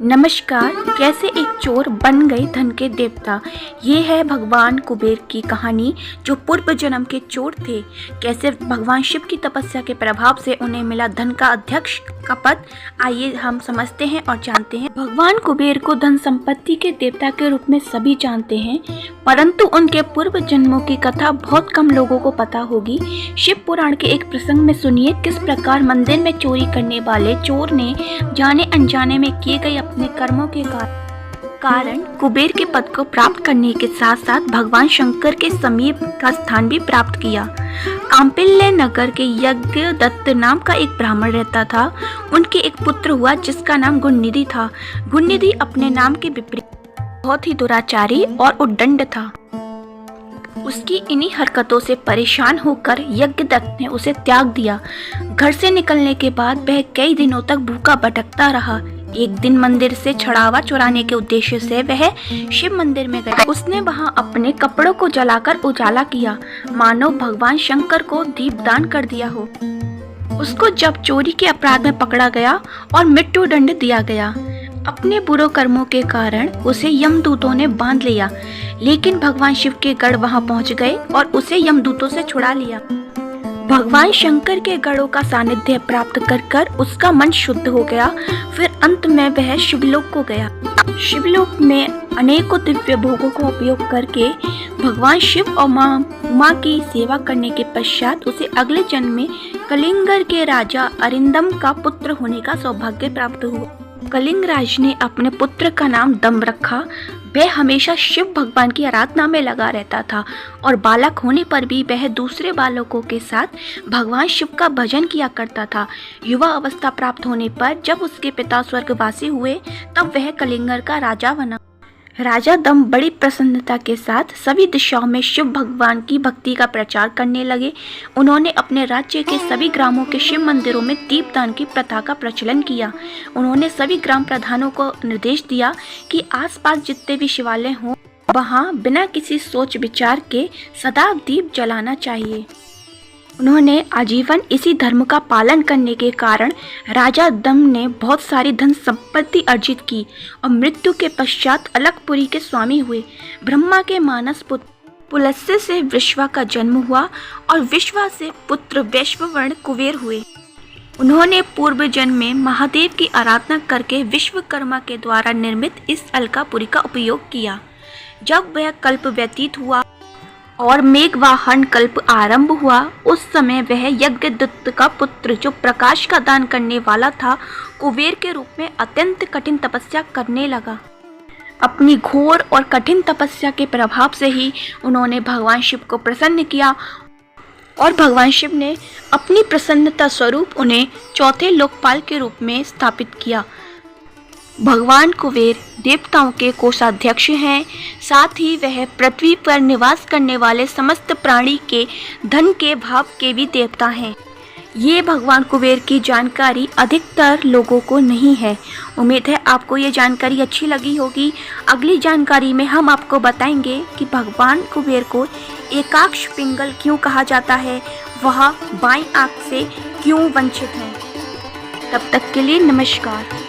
नमस्कार। कैसे एक चोर बन गए धन के देवता। ये है भगवान कुबेर की कहानी, जो पूर्व जन्म के चोर थे। कैसे भगवान शिव की तपस्या के प्रभाव से उन्हें मिला धन का अध्यक्ष का पद। आइए हम समझते हैं और जानते हैं। भगवान कुबेर को धन संपत्ति के देवता के रूप में सभी जानते हैं, परंतु उनके पूर्व जन्मों की कथा बहुत कम लोगों को पता होगी। शिव पुराण के एक प्रसंग में सुनिए किस प्रकार मंदिर में चोरी करने वाले चोर ने जाने अनजाने में किए गए अपने कर्मों के कारण कुबेर के पद को प्राप्त करने के साथ साथ भगवान शंकर के समीप का स्थान भी प्राप्त किया। कांपिल्य नगर के यज्ञदत्त नाम का एक ब्राह्मण रहता था। उनके एक पुत्र हुआ जिसका नाम गुणनिधि था। गुणनिधि अपने नाम के विपरीत बहुत ही दुराचारी और उद्दंड था। उसकी इन्हीं हरकतों से परेशान होकर यज्ञदत्त ने उसे त्याग दिया। घर से निकलने के बाद वह कई दिनों तक भूखा भटकता रहा। एक दिन मंदिर से छड़ावा चुराने के उद्देश्य से वह शिव मंदिर में गया। उसने वहां अपने कपड़ों को जलाकर उजाला किया, मानो भगवान शंकर को दीपदान कर दिया हो। उसको जब चोरी के अपराध में पकड़ा गया और मृत्यु दंड दिया गया। अपने बुरे कर्मों के कारण उसे यमदूतों ने बांध लिया, लेकिन भगवान शिव के गढ़ वहां पहुंच गए और उसे यमदूतों से छुड़ा लिया। भगवान शंकर के गढ़ों का सानिध्य प्राप्त कर उसका मन शुद्ध हो गया। फिर अंत में वह शिवलोक को गया। शिवलोक में अनेकों दिव्य भोगों का उपयोग करके भगवान शिव और मां उमा की सेवा करने के पश्चात उसे अगले जन्म में कलिंगर के राजा अरिंदम का पुत्र होने का सौभाग्य प्राप्त हुआ। कलिंग राज ने अपने पुत्र का नाम दम्भ रखा। वह हमेशा शिव भगवान की आराधना में लगा रहता था और बालक होने पर भी वह दूसरे बालकों के साथ भगवान शिव का भजन किया करता था। युवा अवस्था प्राप्त होने पर जब उसके पिता स्वर्गवासी हुए तब वह कलिंगर का राजा बना। राजा दम्भ बड़ी प्रसन्नता के साथ सभी दिशाओं में शिव भगवान की भक्ति का प्रचार करने लगे। उन्होंने अपने राज्य के सभी ग्रामों के शिव मंदिरों में दीपदान की प्रथा का प्रचलन किया। उन्होंने सभी ग्राम प्रधानों को निर्देश दिया कि आसपास जितने भी शिवालय हों वहां बिना किसी सोच विचार के सदा दीप जलाना चाहिए। उन्होंने आजीवन इसी धर्म का पालन करने के कारण राजा दम्भ ने बहुत सारी धन संपत्ति अर्जित की और मृत्यु के पश्चात अलकपुरी के स्वामी हुए। ब्रह्मा के मानस पुत्र पुलस्त्य से विश्वा का जन्म हुआ और विश्वा से पुत्र वैश्ववर्ण कुबेर हुए। उन्होंने पूर्व जन्म में महादेव की आराधना करके विश्वकर्मा के द्वारा निर्मित इस अलकापुरी का उपयोग किया। जब वह कल्प व्यतीत हुआ और मेघवाहन कल्प आरंभ हुआ, उस समय वह यज्ञदत्त का पुत्र जो प्रकाश का दान करने वाला था, कुबेर के रूप में अत्यंत कठिन तपस्या करने लगा। अपनी घोर और कठिन तपस्या के प्रभाव से ही उन्होंने भगवान शिव को प्रसन्न किया और भगवान शिव ने अपनी प्रसन्नता स्वरूप उन्हें चौथे लोकपाल के रूप में स्थापित किया। भगवान कुबेर देवताओं के कोषाध्यक्ष हैं, साथ ही वह पृथ्वी पर निवास करने वाले समस्त प्राणी के धन के भाव के भी देवता हैं। ये भगवान कुबेर की जानकारी अधिकतर लोगों को नहीं है। उम्मीद है आपको ये जानकारी अच्छी लगी होगी। अगली जानकारी में हम आपको बताएंगे कि भगवान कुबेर को एकाक्ष पिंगल क्यों कहा जाता है, वह बाईं आंख से क्यों वंचित है। तब तक के लिए नमस्कार।